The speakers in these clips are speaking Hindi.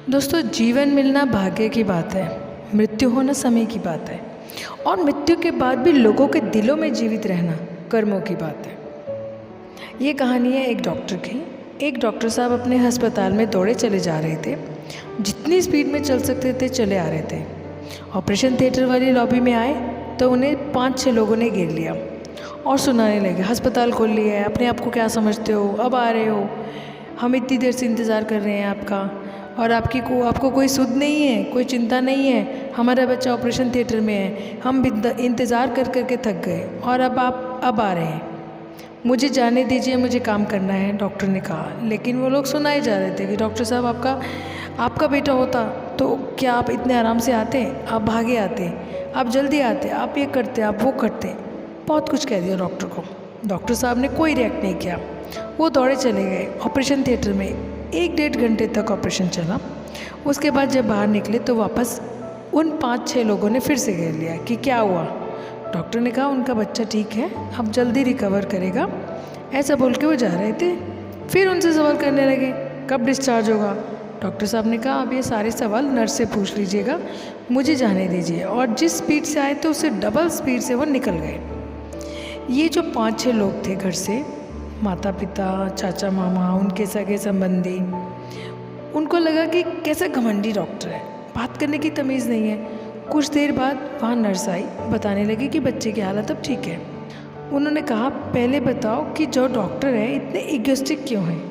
दोस्तों, जीवन मिलना भाग्य की बात है, मृत्यु होना समय की बात है और मृत्यु के बाद भी लोगों के दिलों में जीवित रहना कर्मों की बात है। ये कहानी है एक डॉक्टर की। एक डॉक्टर साहब अपने अस्पताल में दौड़े चले जा रहे थे। जितनी स्पीड में चल सकते थे चले आ रहे थे। ऑपरेशन थिएटर वाली लॉबी में आए तो उन्हें 5-6 लोगों ने घेर लिया और सुनाने लगे, अस्पताल खोल लिया है, अपने आप को क्या समझते हो, अब आ रहे हो, हम इतनी देर से इंतज़ार कर रहे हैं आपका और आपको कोई सुध नहीं है, कोई चिंता नहीं है, हमारा बच्चा ऑपरेशन थिएटर में है, हम इंतज़ार कर कर के थक गए और अब आप आ रहे हैं, मुझे जाने दीजिए, मुझे काम करना है, डॉक्टर ने कहा। लेकिन वो लोग सुनाए जा रहे थे कि डॉक्टर साहब आपका बेटा होता तो क्या आप इतने आराम से आते, आप भागे आते, आप जल्दी आते, आप ये करते, आप वो करते। बहुत कुछ कह दिया डॉक्टर को। डॉक्टर साहब ने कोई रिएक्ट नहीं किया, वो दौड़े चले गए ऑपरेशन थिएटर में। 1-1.5 घंटे तक ऑपरेशन चला। उसके बाद जब बाहर निकले तो वापस उन 5-6 लोगों ने फिर से घेर लिया कि क्या हुआ। डॉक्टर ने कहा उनका बच्चा ठीक है, अब जल्दी रिकवर करेगा, ऐसा बोल के वो जा रहे थे। फिर उनसे सवाल करने लगे, कब डिस्चार्ज होगा। डॉक्टर साहब ने कहा अब ये सारे सवाल नर्स से पूछ लीजिएगा, मुझे जाने दीजिए। और जिस स्पीड से आए थे उससे डबल स्पीड से वो निकल गए। ये जो 5-6 लोग थे घर से, माता पिता, चाचा मामा, उनके सगे संबंधी, उनको लगा कि कैसा घमंडी डॉक्टर है, बात करने की तमीज़ नहीं है। कुछ देर बाद वहाँ नर्स आई, बताने लगी कि बच्चे की हालत अब ठीक है। उन्होंने कहा पहले बताओ कि जो डॉक्टर है इतने इगोइस्टिक क्यों हैं,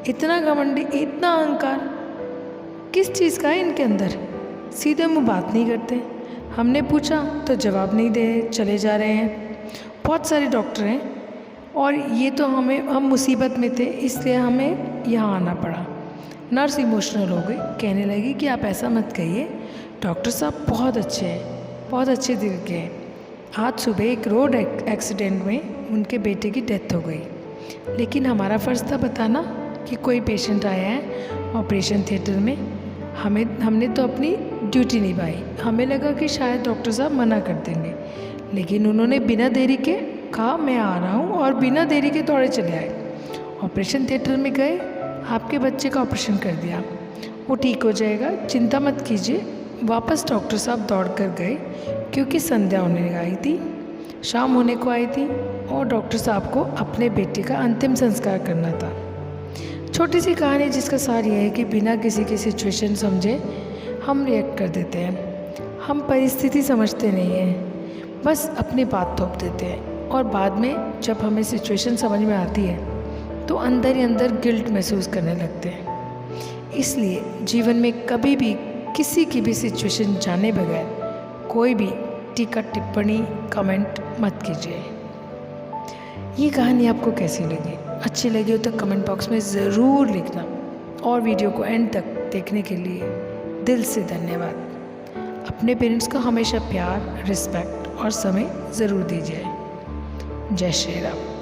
इतना घमंडी, इतना अहंकार किस चीज़ का है इनके अंदर, सीधे मुँह बात नहीं करते। हमने पूछा तो जवाब नहीं दे, चले जा रहे हैं। बहुत सारे डॉक्टर हैं और ये तो हम मुसीबत में थे, इसलिए हमें यहाँ आना पड़ा। नर्स इमोशनल हो गई, कहने लगी कि आप ऐसा मत कहिए, डॉक्टर साहब बहुत अच्छे हैं, बहुत अच्छे दिल के हैं। आज सुबह एक रोड एक्सीडेंट में उनके बेटे की डेथ हो गई, लेकिन हमारा फ़र्ज़ था बताना कि कोई पेशेंट आया है ऑपरेशन थिएटर में। हमने तो अपनी ड्यूटी निभाई। हमें लगा कि शायद डॉक्टर साहब मना कर देंगे, लेकिन उन्होंने बिना देरी के कहा मैं आ रहा हूँ और बिना देरी के दौड़े चले आए। ऑपरेशन थिएटर में गए, आपके बच्चे का ऑपरेशन कर दिया, वो ठीक हो जाएगा, चिंता मत कीजिए। वापस डॉक्टर साहब दौड़ कर गए क्योंकि संध्या होने आई थी, शाम होने को आई थी और डॉक्टर साहब को अपने बेटे का अंतिम संस्कार करना था। छोटी सी कहानी जिसका सार यह है कि बिना किसी की सिचुएशन समझे हम रिएक्ट कर देते हैं। हम परिस्थिति समझते नहीं हैं, बस अपनी बात थोप देते हैं और बाद में जब हमें सिचुएशन समझ में आती है तो अंदर ही अंदर गिल्ट महसूस करने लगते हैं। इसलिए जीवन में कभी भी किसी की भी सिचुएशन जाने बगैर कोई भी टीका टिप्पणी कमेंट मत कीजिए। ये कहानी आपको कैसी लगी? अच्छी लगी हो तो कमेंट बॉक्स में ज़रूर लिखना और वीडियो को एंड तक देखने के लिए दिल से धन्यवाद। अपने पेरेंट्स को हमेशा प्यार, रिस्पेक्ट और समय ज़रूर दीजिए। जय श्री राम।